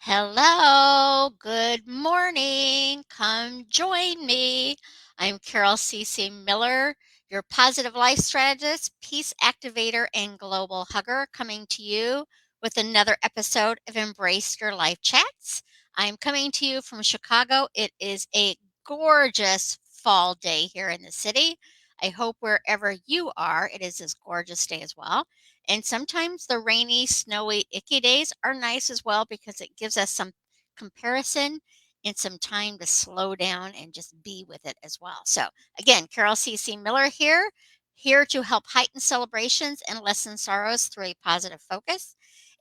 Hello, good morning. Come join me. I'm Carol C.C. Miller, your positive life strategist, peace activator, and global hugger, coming to you with another episode of Embrace Your Life Chats. I'm coming to you from Chicago. It is a gorgeous fall day here in the city. I hope wherever you are, it is this gorgeous day as well. And sometimes the rainy, snowy, icky days are nice as well because it gives us some comparison and some time to slow down and just be with it as well. So, again, Carol C.C. Miller here to help heighten celebrations and lessen sorrows through a positive focus.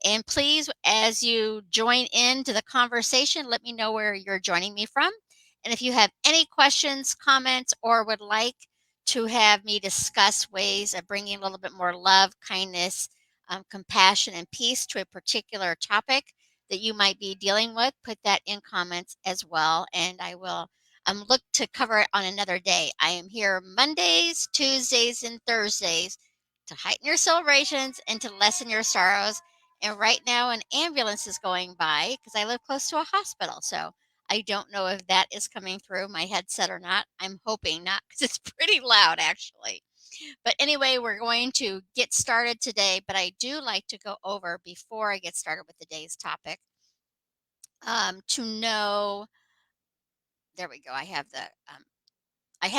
And please, as you join into the conversation, let me know where you're joining me from. And if you have any questions, comments, or would like to have me discuss ways of bringing a little bit more love, kindness, compassion, and peace to a particular topic that you might be dealing with, put that in comments as well. And I will look to cover it on another day. I am here Mondays, Tuesdays, and Thursdays to heighten your celebrations and to lessen your sorrows. And right now, an ambulance is going by because I live close to a hospital. So I don't know if that is coming through my headset or not. I'm hoping not because it's pretty loud actually. But anyway, we're going to get started today. But I do like to go over before I get started with today's topic to know. There we go. I had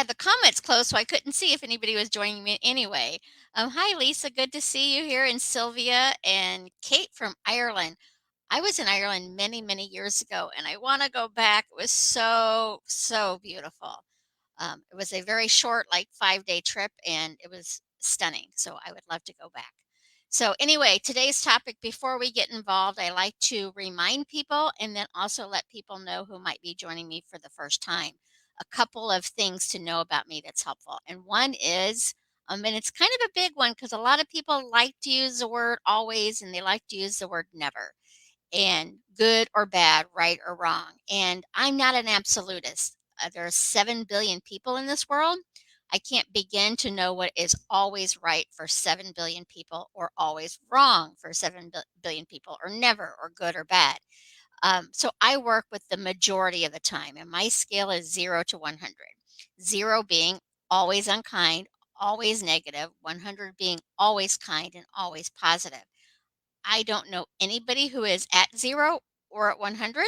the comments closed, so I couldn't see if anybody was joining me anyway. Hi, Lisa. Good to see you here, and Sylvia and Kate from Ireland. I was in Ireland many, many years ago, and I want to go back. It was so, so beautiful. It was a very short, like 5 day trip, and it was stunning. So I would love to go back. So, anyway, today's topic, before we get involved, I like to remind people and then also let people know who might be joining me for the first time. A couple of things to know about me that's helpful. And one is, and it's kind of a big one because a lot of people like to use the word always and they like to use the word never and good or bad, right or wrong. And I'm not an absolutist. There are 7 billion people in this world. I can't begin to know what is always right for 7 billion people or always wrong for 7 billion people or never or good or bad. So I work with the majority of the time, and my scale is 0 to 100. 0 being always unkind, always negative, 100 being always kind and always positive. I don't know anybody who is at 0 or at 100.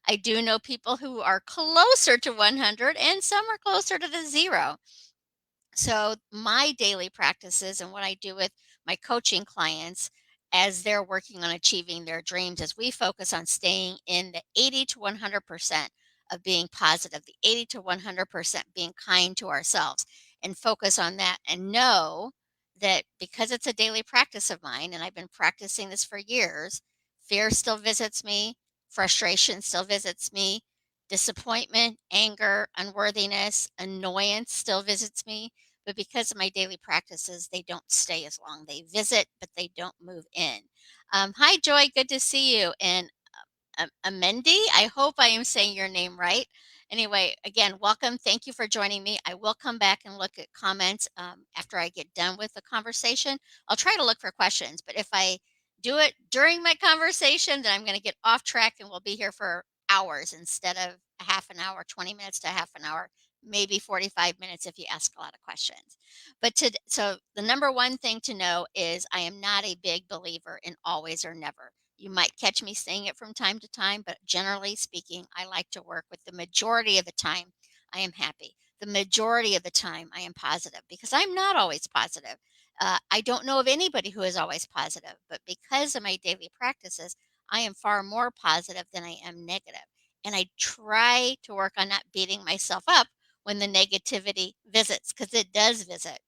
I do know people who are closer to 100 and some are closer to the 0. So, my daily practices and what I do with my coaching clients as they're working on achieving their dreams is we focus on staying in the 80 to 100% of being positive, the 80 to 100% being kind to ourselves, and focus on that and know that because it's a daily practice of mine and I've been practicing this for years, fear still visits me, frustration still visits me, disappointment, anger, unworthiness, annoyance still visits me, but because of my daily practices, they don't stay as long. They visit, but they don't move in. Hi, Joy. Good to see you. And Amendi, I hope I am saying your name right. Anyway, again, welcome. Thank you for joining me. I will come back and look at comments after I get done with the conversation. I'll try to look for questions, but if I do it during my conversation, then I'm going to get off track and we'll be here for hours instead of a half an hour, 20 minutes to half an hour, maybe 45 minutes if you ask a lot of questions. So the number one thing to know is I am not a big believer in always or never. You might catch me saying it from time to time, but generally speaking, I like to work with the majority of the time I am happy. The majority of the time I am positive because I'm not always positive. I don't know of anybody who is always positive, but because of my daily practices, I am far more positive than I am negative. And I try to work on not beating myself up when the negativity visits because it does visit,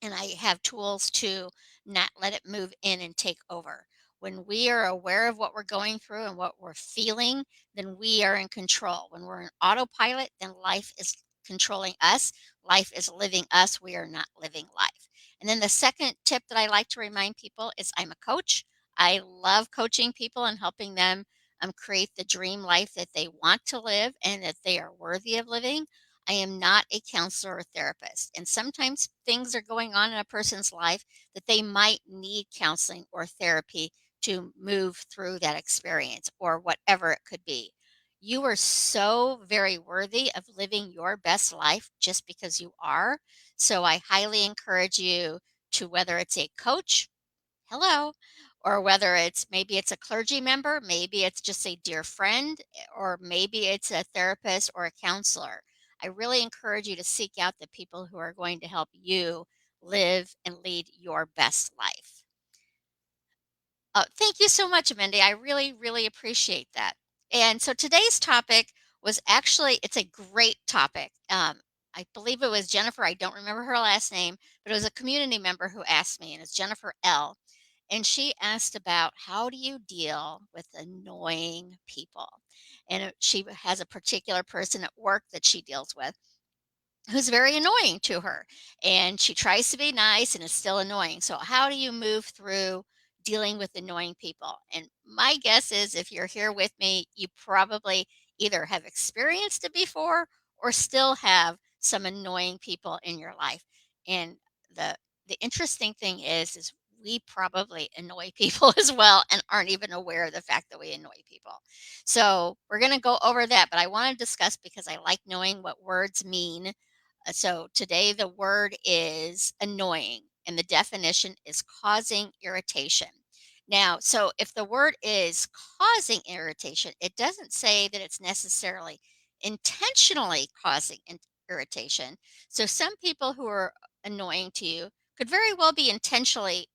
and I have tools to not let it move in and take over. When we are aware of what we're going through and what we're feeling, then we are in control. When we're in autopilot, then life is controlling us. Life is living us. We are not living life. And then the second tip that I like to remind people is I'm a coach. I love coaching people and helping them create the dream life that they want to live and that they are worthy of living. I am not a counselor or therapist. And sometimes things are going on in a person's life that they might need counseling or therapy to move through that experience or whatever it could be. You are so very worthy of living your best life just because you are. So I highly encourage you to, whether it's a coach, hello, or whether it's maybe it's a clergy member, maybe it's just a dear friend, or maybe it's a therapist or a counselor. I really encourage you to seek out the people who are going to help you live and lead your best life. Thank you so much, Mindy. I really, really appreciate that. And so today's topic was actually, it's a great topic. I believe it was Jennifer. I don't remember her last name, but it was a community member who asked me, and it's Jennifer L. And she asked about how do you deal with annoying people? And she has a particular person at work that she deals with who's very annoying to her, and she tries to be nice and is still annoying. So how do you move through dealing with annoying people? And my guess is if you're here with me, you probably either have experienced it before or still have some annoying people in your life. And the the interesting thing is we probably annoy people as well and aren't even aware of the fact that we annoy people. So we're going to go over that, but I want to discuss because I like knowing what words mean. So today the word is annoying, and the definition is causing irritation. Now, so if the word is causing irritation, it doesn't say that it's necessarily intentionally causing irritation. So some people who are annoying to you could very well be intentionally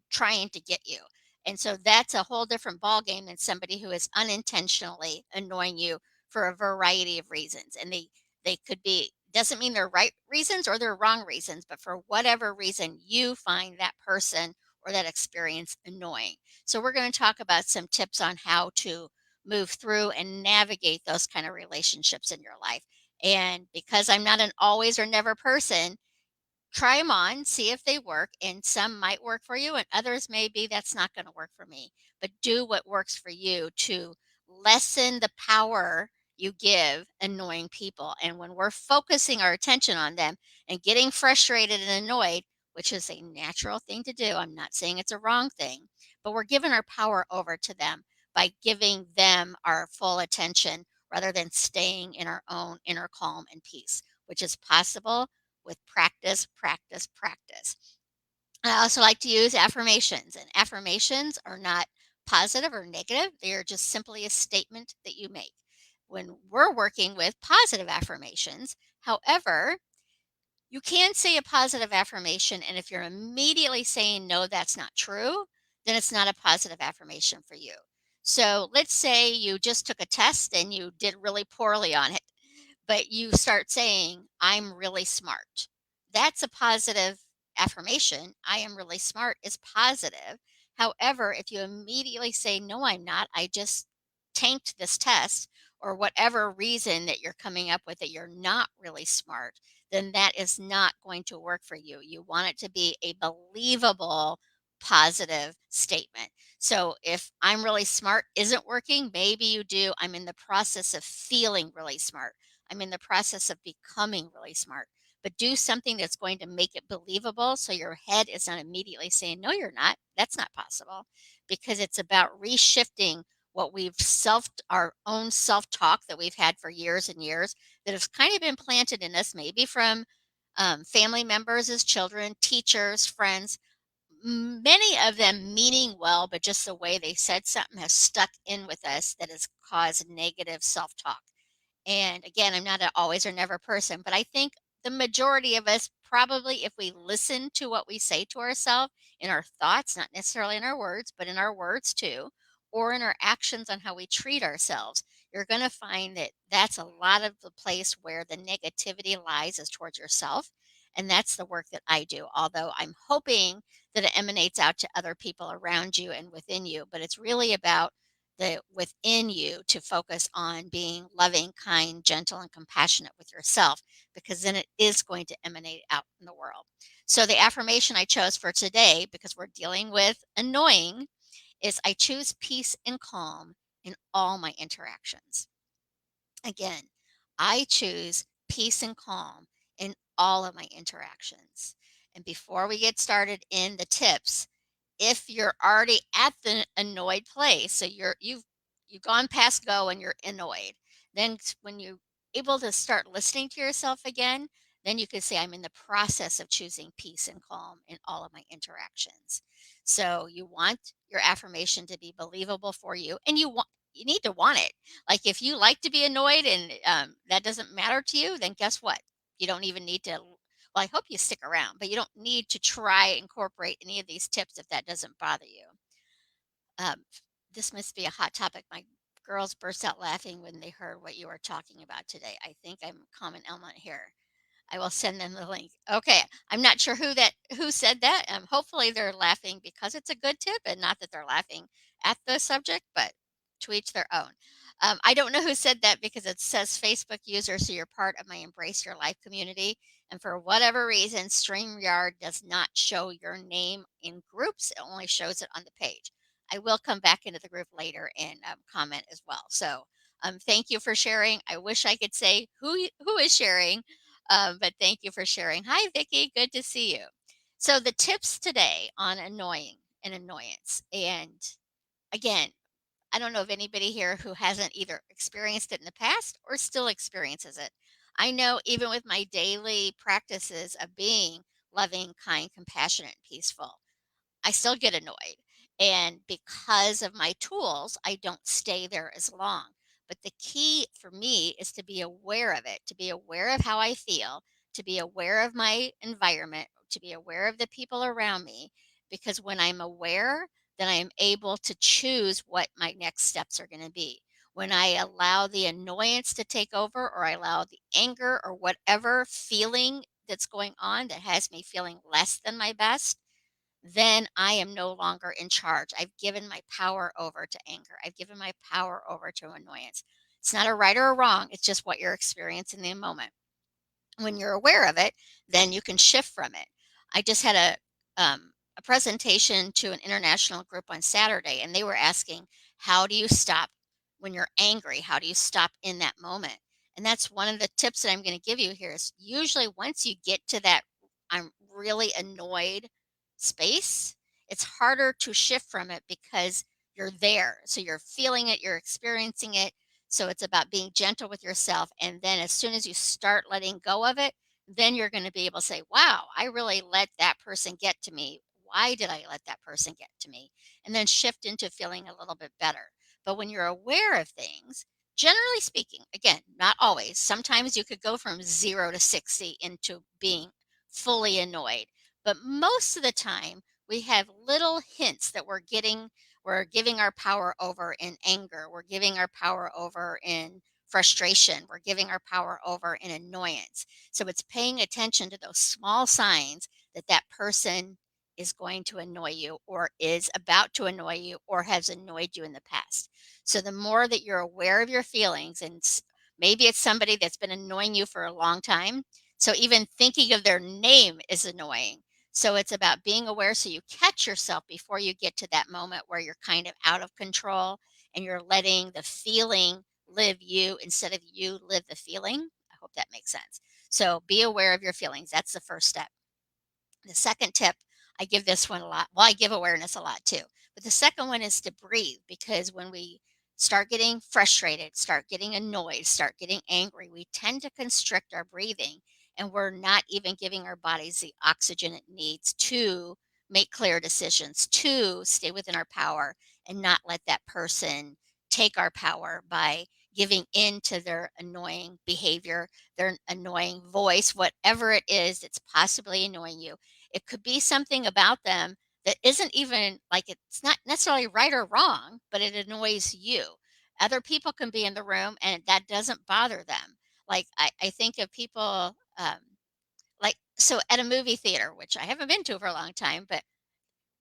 trying to get you. And so that's a whole different ballgame than somebody who is unintentionally annoying you for a variety of reasons. And they could be, doesn't mean they're right reasons or they're wrong reasons, but for whatever reason you find that person or that experience annoying. So we're going to talk about some tips on how to move through and navigate those kind of relationships in your life. And because I'm not an always or never person, try them on, see if they work, and some might work for you, and others maybe that's not going to work for me. But do what works for you to lessen the power you give annoying people. And when we're focusing our attention on them and getting frustrated and annoyed, which is a natural thing to do, I'm not saying it's a wrong thing, but we're giving our power over to them by giving them our full attention rather than staying in our own inner calm and peace, which is possible with practice, practice, practice. I also like to use affirmations, and affirmations are not positive or negative. They are just simply a statement that you make. When we're working with positive affirmations, however, you can say a positive affirmation, and if you're immediately saying, no, that's not true, then it's not a positive affirmation for you. So let's say you just took a test and you did really poorly on it, but you start saying, I'm really smart. That's a positive affirmation. I am really smart is positive. However, if you immediately say, no, I'm not, I just tanked this test, or whatever reason that you're coming up with that you're not really smart, then that is not going to work for you. You want it to be a believable, positive statement. So if I'm really smart isn't working, maybe you do, I'm in the process of feeling really smart. I'm in the process of becoming really smart. But do something that's going to make it believable so your head is not immediately saying, no, you're not. That's not possible. Because it's about reshifting what we've our own self talk that we've had for years and years that has kind of been planted in us, maybe from family members as children, teachers, friends, many of them meaning well, but just the way they said something has stuck in with us that has caused negative self talk. And again, I'm not an always or never person, but I think the majority of us probably, if we listen to what we say to ourselves in our thoughts, not necessarily in our words, but in our words too, or in our actions on how we treat ourselves, you're going to find that that's a lot of the place where the negativity lies is towards yourself. And that's the work that I do. Although I'm hoping that it emanates out to other people around you and within you, but it's really about the within you to focus on being loving, kind, gentle, and compassionate with yourself, because then it is going to emanate out in the world. So the affirmation I chose for today, because we're dealing with annoying, is I choose peace and calm in all my interactions. Again, I choose peace and calm in all of my interactions. And before we get started in the tips, if you're already at the annoyed place, so you've gone past go and you're annoyed, then when you're able to start listening to yourself again, then you could say, I'm in the process of choosing peace and calm in all of my interactions. So you want your affirmation to be believable for you, and you need to want it. Like if you like to be annoyed and that doesn't matter to you, then guess what? You don't even need to. Well, I hope you stick around, but you don't need to try incorporate any of these tips if that doesn't bother you. Um, this must be a hot topic. My girls burst out laughing when they heard what you were talking about today. I think I'm a common element here. I will send them the link. Okay, I'm not sure who said that. Hopefully they're laughing because it's a good tip and not that they're laughing at the subject, but to each their own. I don't know who said that because it says Facebook user, so you're part of my Embrace Your Life community. And for whatever reason, StreamYard does not show your name in groups. It only shows it on the page. I will come back into the group later and comment as well. So thank you for sharing. I wish I could say who is sharing, but thank you for sharing. Hi, Vicky. Good to see you. So the tips today on annoying and annoyance. And again, I don't know of anybody here who hasn't either experienced it in the past or still experiences it. I know even with my daily practices of being loving, kind, compassionate, and peaceful, I still get annoyed. And because of my tools, I don't stay there as long. But the key for me is to be aware of it, to be aware of how I feel, to be aware of my environment, to be aware of the people around me. Because when I'm aware, then I am able to choose what my next steps are going to be. When I allow the annoyance to take over, or I allow the anger or whatever feeling that's going on that has me feeling less than my best, then I am no longer in charge. I've given my power over to anger. I've given my power over to annoyance. It's not a right or a wrong, it's just what you're experiencing in the moment. When you're aware of it, then you can shift from it. I just had a presentation to an international group on Saturday, and they were asking, how do you stop when you're angry? How do you stop in that moment? And that's one of the tips that I'm going to give you here is usually once you get to that I'm really annoyed space, it's harder to shift from it because you're there. So you're feeling it, you're experiencing it, so it's about being gentle with yourself. And then as soon as you start letting go of it, then you're going to be able to say, wow, I really let that person get to me. Why did I let that person get to me? And then shift into feeling a little bit better. But when you're aware of things, generally speaking, again, not always, sometimes you could go from 0 to 60 into being fully annoyed. But most of the time, we have little hints that we're giving our power over in anger. We're giving our power over in frustration. We're giving our power over in annoyance. So it's paying attention to those small signs that that person is going to annoy you or is about to annoy you or has annoyed you in the past. So the more that you're aware of your feelings, and maybe it's somebody that's been annoying you for a long time. So even thinking of their name is annoying. So it's about being aware so you catch yourself before you get to that moment where you're kind of out of control and you're letting the feeling live you instead of you live the feeling. I hope that makes sense. So be aware of your feelings. That's the first step. The second tip, I give this one a lot. Well, I give awareness a lot too. But the second one is to breathe because when we start getting frustrated, start getting annoyed, start getting angry, we tend to constrict our breathing and we're not even giving our bodies the oxygen it needs to make clear decisions, to stay within our power and not let that person take our power by giving in to their annoying behavior, their annoying voice, whatever it is that's possibly annoying you. It could be something about them that isn't even like it's not necessarily right or wrong, but it annoys you. Other people can be in the room and that doesn't bother them. Like I think of people like so at a movie theater, which I haven't been to for a long time, but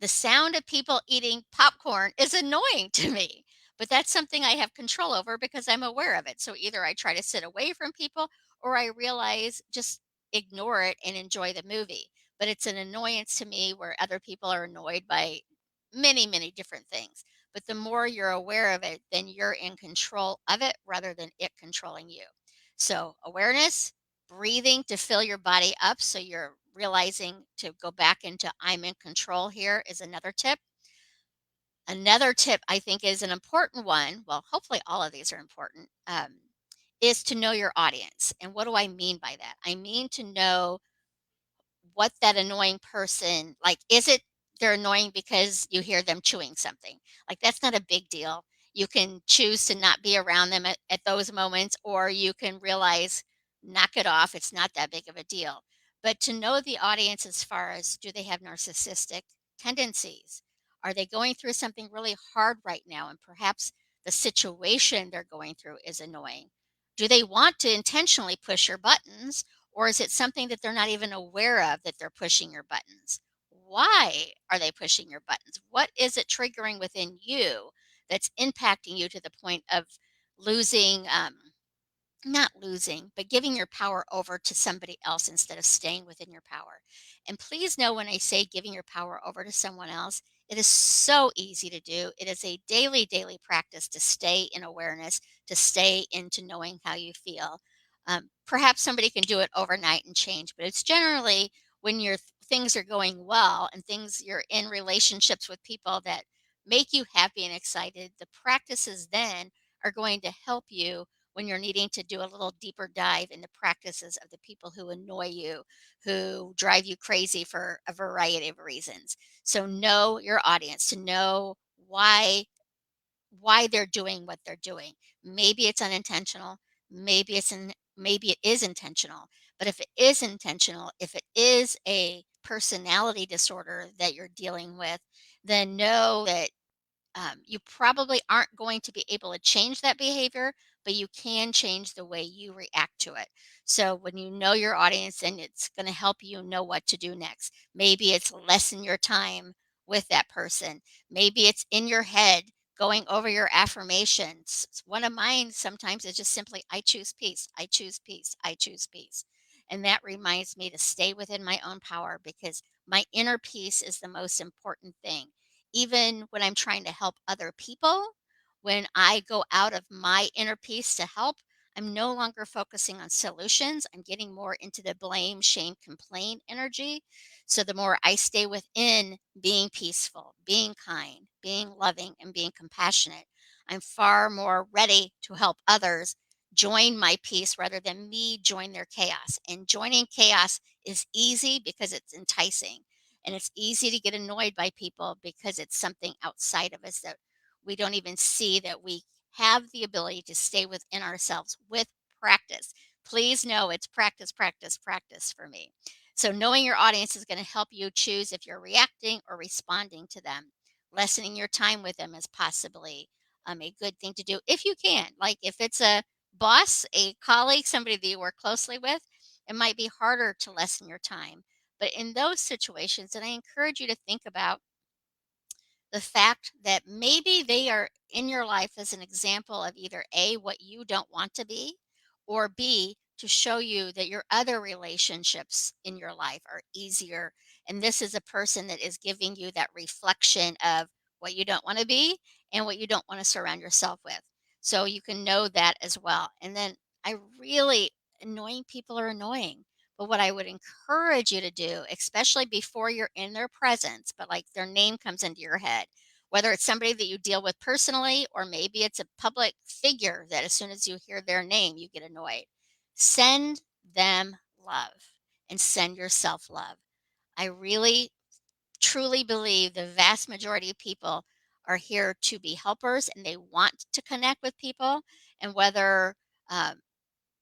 the sound of people eating popcorn is annoying to me, but that's something I have control over because I'm aware of it. So either I try to sit away from people or I realize just ignore it and enjoy the movie. But it's an annoyance to me where other people are annoyed by many, many different things. But the more you're aware of it, then you're in control of it rather than it controlling you. So awareness, breathing to fill your body up so you're realizing to go back into I'm in control here is another tip. Another tip I think is an important one, well, hopefully all of these are important, is to know your audience. And what do I mean by that? I mean to know what that annoying person like, is it they're annoying because you hear them chewing something? Like, that's not a big deal. You can choose to not be around them at those moments, or you can realize, knock it off, it's not that big of a deal. But to know the audience as far as, do they have narcissistic tendencies? Are they going through something really hard right now, and perhaps the situation they're going through is annoying? Do they want to intentionally push your buttons, or is it something that they're not even aware of that they're pushing your buttons? Why are they pushing your buttons? What is it triggering within you that's impacting you to the point of losing, not losing, but giving your power over to somebody else instead of staying within your power? And please know, when I say giving your power over to someone else, it is so easy to do. It is a daily, daily practice to stay in awareness, to stay into knowing how you feel. Perhaps somebody can do it overnight and change, but it's generally when things are going well and things you're in relationships with people that make you happy and excited. The practices then are going to help you when you're needing to do a little deeper dive in the practices of the people who annoy you, who drive you crazy for a variety of reasons. So know your audience, to know why they're doing what they're doing. Maybe it's unintentional, maybe it is intentional. But if it is intentional, if it is a personality disorder that you're dealing with, then know that you probably aren't going to be able to change that behavior, but you can change the way you react to it. So when you know your audience, then it's going to help you know what to do next. Maybe it's lessen your time with that person. Maybe it's in your head going over your affirmations. One of mine sometimes is just simply, I choose peace, I choose peace, I choose peace. And that reminds me to stay within my own power, because my inner peace is the most important thing. Even when I'm trying to help other people, when I go out of my inner peace to help, I'm no longer focusing on solutions. I'm getting more into the blame, shame, complain energy. So the more I stay within being peaceful, being kind, being loving, and being compassionate, I'm far more ready to help others join my peace rather than me join their chaos. And joining chaos is easy because it's enticing. And it's easy to get annoyed by people because it's something outside of us that we don't even see, that we have the ability to stay within ourselves with practice. Please know it's practice, practice, practice for me. So, knowing your audience is going to help you choose if you're reacting or responding to them. Lessening your time with them is possibly a good thing to do if you can. Like, if it's a boss, a colleague, somebody that you work closely with, it might be harder to lessen your time. But in those situations, and I encourage you to think about the fact that maybe they are in your life as an example of either A, what you don't want to be, or B, to show you that your other relationships in your life are easier. And this is a person that is giving you that reflection of what you don't want to be and what you don't want to surround yourself with. So you can know that as well. And then I really, annoying people are annoying. But what I would encourage you to do, especially before you're in their presence, but like their name comes into your head, whether it's somebody that you deal with personally, or maybe it's a public figure that as soon as you hear their name, you get annoyed. Send them love and send yourself love. I really, truly believe the vast majority of people are here to be helpers, and they want to connect with people. And whether um,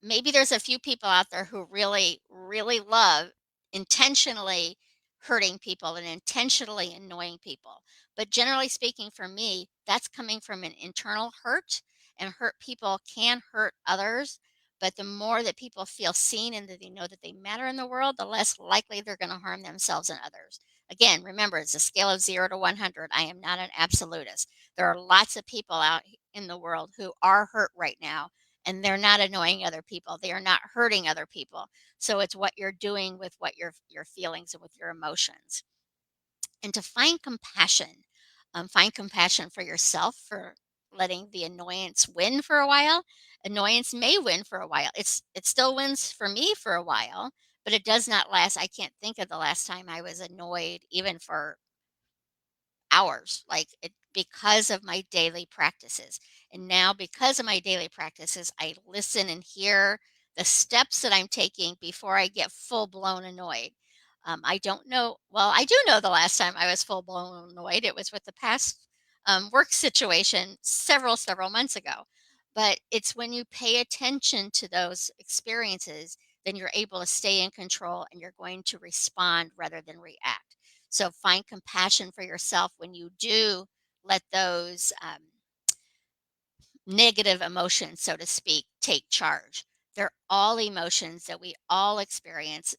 maybe there's a few people out there who really, really love intentionally hurting people and intentionally annoying people. But generally speaking, for me, that's coming from an internal hurt, and hurt people can hurt others. But the more that people feel seen and that they know that they matter in the world, the less likely they're going to harm themselves and others. Again, remember, it's a scale of 0 to 100. I am not an absolutist. There are lots of people out in the world who are hurt right now, and they're not annoying other people. They are not hurting other people. So it's what you're doing with what your feelings and with your emotions. And to find compassion for yourself for letting the annoyance win for a while. Annoyance may win for a while. It still wins for me for a while, but it does not last. I can't think of the last time I was annoyed, even for hours, like it, because of my daily practices. And now, because of my daily practices, I listen and hear the steps that I'm taking before I get full blown annoyed. I don't know. Well, I do know the last time I was full blown annoyed. It was with the past work situation several months ago. But it's when you pay attention to those experiences, then you're able to stay in control and you're going to respond rather than react. So find compassion for yourself when you do let those negative emotions, so to speak, take charge. They're all emotions that we all experience,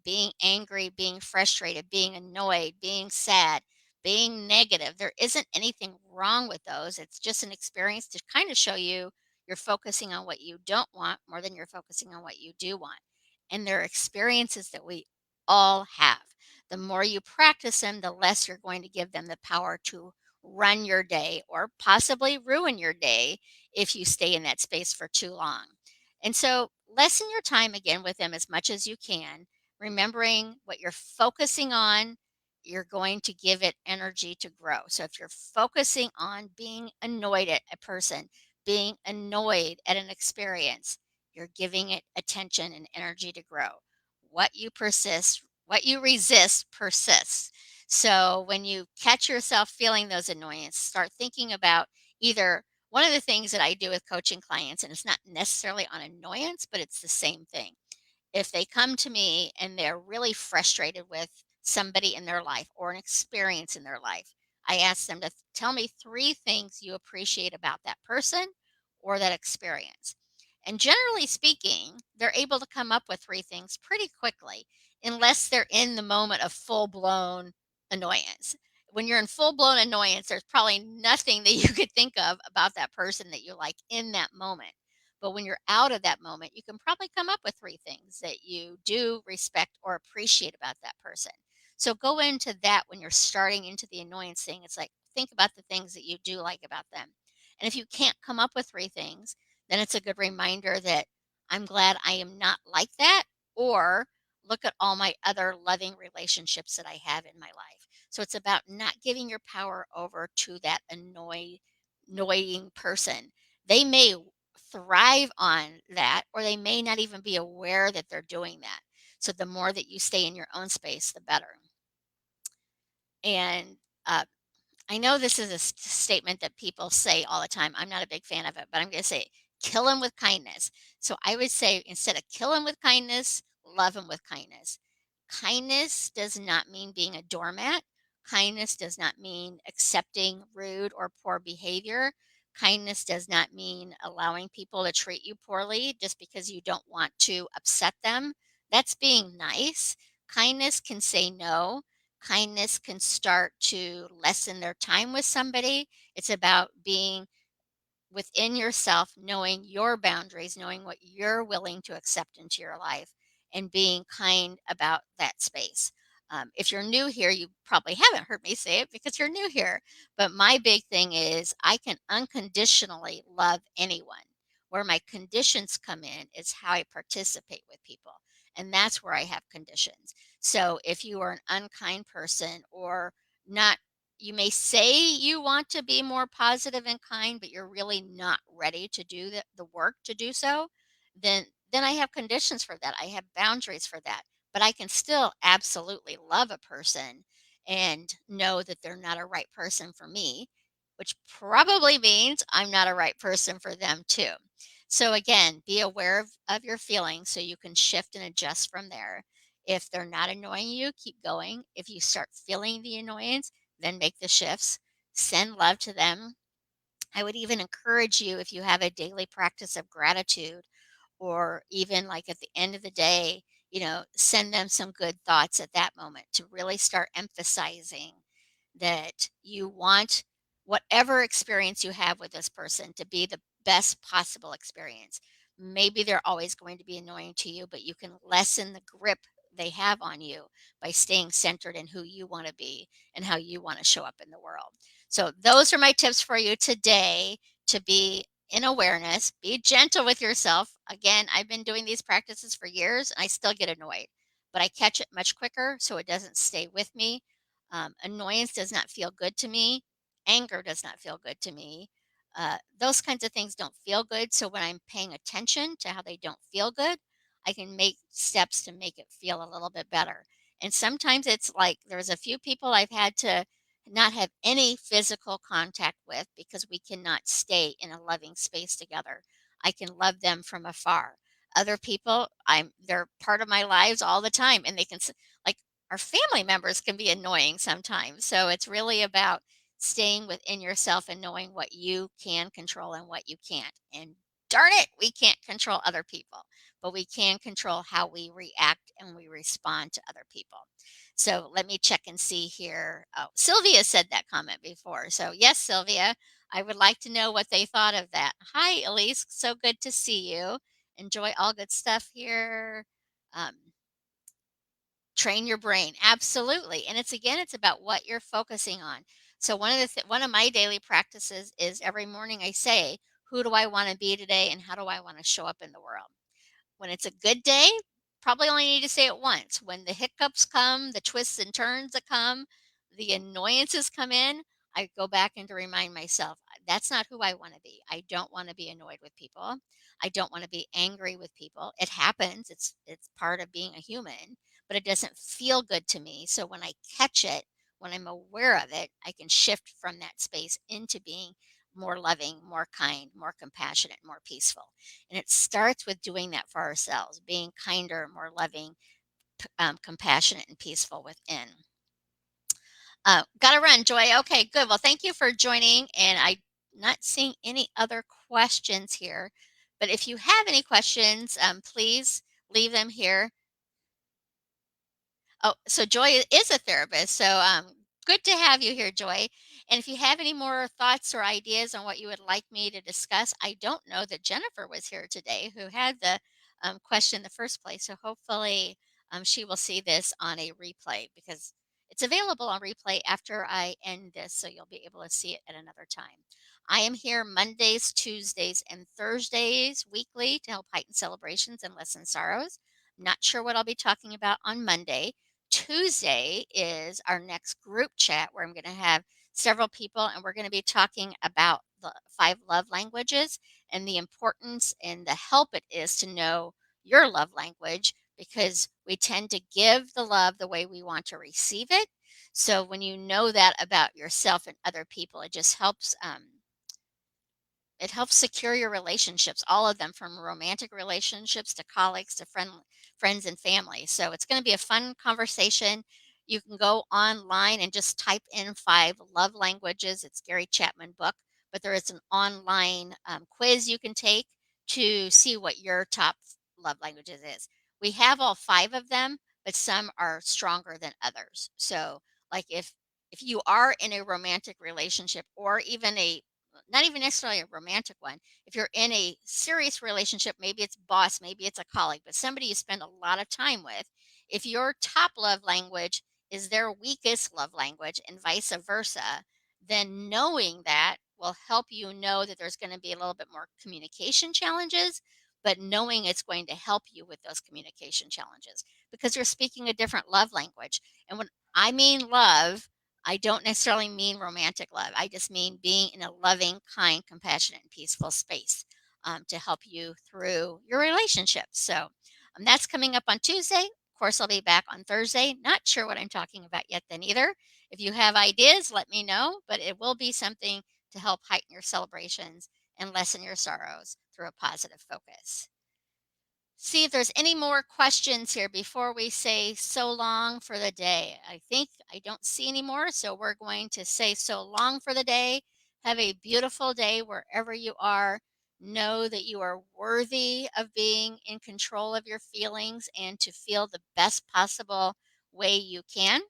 being angry, being frustrated, being annoyed, being sad, being negative. There isn't anything wrong with those. It's just an experience to kind of show you you're focusing on what you don't want more than you're focusing on what you do want. And they're experiences that we all have. The more you practice them, the less you're going to give them the power to run your day or possibly ruin your day if you stay in that space for too long. And so, lessen your time again with them as much as you can, remembering what you're focusing on, you're going to give it energy to grow. So, if you're focusing on being annoyed at a person, being annoyed at an experience, you're giving it attention and energy to grow. What you resist persists. So when you catch yourself feeling those annoyance, start thinking about either one of the things that I do with coaching clients, and it's not necessarily on annoyance, but it's the same thing. If they come to me and they're really frustrated with somebody in their life or an experience in their life, I ask them to tell me three things you appreciate about that person or that experience. And generally speaking, they're able to come up with three things pretty quickly, unless they're in the moment of full blown annoyance. When you're in full blown annoyance, there's probably nothing that you could think of about that person that you like in that moment. But when you're out of that moment, you can probably come up with three things that you do respect or appreciate about that person. So go into that when you're starting into the annoyance thing. It's like, think about the things that you do like about them. And if you can't come up with three things, then it's a good reminder that I'm glad I am not like that. Or look at all my other loving relationships that I have in my life. So it's about not giving your power over to that annoying person. They may thrive on that, or they may not even be aware that they're doing that. So the more that you stay in your own space, the better. And uh, I know this is a statement that people say all the time. I'm not a big fan of it, but I'm going to say kill him with kindness. So I would say instead of kill him with kindness, love him with kindness. Kindness does not mean being a doormat. Kindness does not mean accepting rude or poor behavior. Kindness does not mean allowing people to treat you poorly just because you don't want to upset them. That's being nice. Kindness can say no. Kindness can start to lessen their time with somebody. It's about being within yourself, knowing your boundaries, knowing what you're willing to accept into your life, and being kind about that space. If you're new here, you probably haven't heard me say it because you're new here. But my big thing is I can unconditionally love anyone. Where my conditions come in is how I participate with people. And that's where I have conditions. So if you are an unkind person or not, you may say you want to be more positive and kind, but you're really not ready to do the work to do so, then I have conditions for that. I have boundaries for that. But I can still absolutely love a person and know that they're not a right person for me, which probably means I'm not a right person for them too. So again, be aware of your feelings so you can shift and adjust from there. If they're not annoying you, keep going. If you start feeling the annoyance, then make the shifts. Send love to them. I would even encourage you if you have a daily practice of gratitude, or even like at the end of the day, send them some good thoughts at that moment to really start emphasizing that you want whatever experience you have with this person to be the best possible experience. Maybe they're always going to be annoying to you, but you can lessen the grip they have on you by staying centered in who you want to be and how you want to show up in the world. So, those are my tips for you today to be in awareness. Be gentle with yourself. Again, I've been doing these practices for years and I still get annoyed, but I catch it much quicker so it doesn't stay with me. Annoyance does not feel good to me. Anger does not feel good to me. Those kinds of things don't feel good. So when I'm paying attention to how they don't feel good, I can make steps to make it feel a little bit better. And sometimes it's like there's a few people I've had to not have any physical contact with because we cannot stay in a loving space together. I can love them from afar. Other people, they're part of my lives all the time, and they can like our family members can be annoying sometimes. So it's really about staying within yourself and knowing what you can control and what you can't. And darn it, we can't control other people, but we can control how we react and we respond to other people. So let me check and see here. Oh, Sylvia said that comment before. So, yes, Sylvia, I would like to know what they thought of that. Hi, Elise. So good to see you. Enjoy all good stuff here. Um, Train your brain. Absolutely. And it's about what you're focusing on. So one of my daily practices is every morning I say, who do I want to be today and how do I want to show up in the world? When it's a good day, probably only need to say it once. When the hiccups come, the twists and turns that come, the annoyances come in, I go back and to remind myself, that's not who I want to be. I don't want to be annoyed with people. I don't want to be angry with people. It happens. It's part of being a human, but it doesn't feel good to me. So when I catch it, when I'm aware of it, I can shift from that space into being more loving, more kind, more compassionate, more peaceful. And it starts with doing that for ourselves, being kinder, more loving, compassionate, and peaceful within. Gotta run, Joy. Okay, good. Well, thank you for joining. And I'm not seeing any other questions here. But if you have any questions, please leave them here. Oh, so Joy is a therapist. So good to have you here, Joy. And if you have any more thoughts or ideas on what you would like me to discuss, I don't know that Jennifer was here today who had the question in the first place. So hopefully she will see this on a replay because it's available on replay after I end this. So you'll be able to see it at another time. I am here Mondays, Tuesdays, and Thursdays weekly to help heighten celebrations and lessen sorrows. Not sure what I'll be talking about on Monday. Tuesday is our next group chat where I'm going to have several people and we're going to be talking about the five love languages and the importance and the help it is to know your love language because we tend to give the love the way we want to receive it. So when you know that about yourself and other people, it helps secure your relationships, all of them from romantic relationships to colleagues to friends and family. So it's going to be a fun conversation. You can go online and just type in five love languages. It's Gary Chapman book, but there is an online quiz you can take to see what your top love languages is. We have all five of them, but some are stronger than others. So like if you are in a romantic relationship or even a not even necessarily a romantic one. If you're in a serious relationship, maybe it's boss, maybe it's a colleague, but somebody you spend a lot of time with, if your top love language is their weakest love language and vice versa, then knowing that will help you know that there's going to be a little bit more communication challenges, but knowing it's going to help you with those communication challenges because you're speaking a different love language. And when I mean love, I don't necessarily mean romantic love. I just mean being in a loving, kind, compassionate, and peaceful space to help you through your relationships. So that's coming up on Tuesday. Of course, I'll be back on Thursday. Not sure what I'm talking about yet, then either. If you have ideas, let me know, but it will be something to help heighten your celebrations and lessen your sorrows through a positive focus. See if there's any more questions here before we say so long for the day. I think I don't see any more, so we're going to say so long for the day. Have a beautiful day wherever you are. Know that you are worthy of being in control of your feelings and to feel the best possible way you can.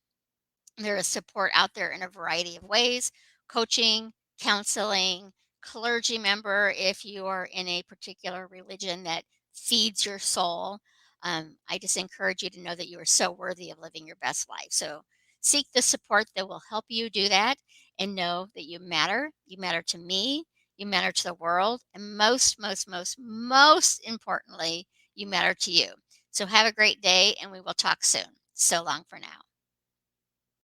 There is support out there in a variety of ways: coaching, counseling, clergy member if you are in a particular religion that feeds your soul. I just encourage you to know that you are so worthy of living your best life. So seek the support that will help you do that and know that you matter. You matter to me, you matter to the world, and most importantly, you matter to you. So have a great day and we will talk soon. So long for now.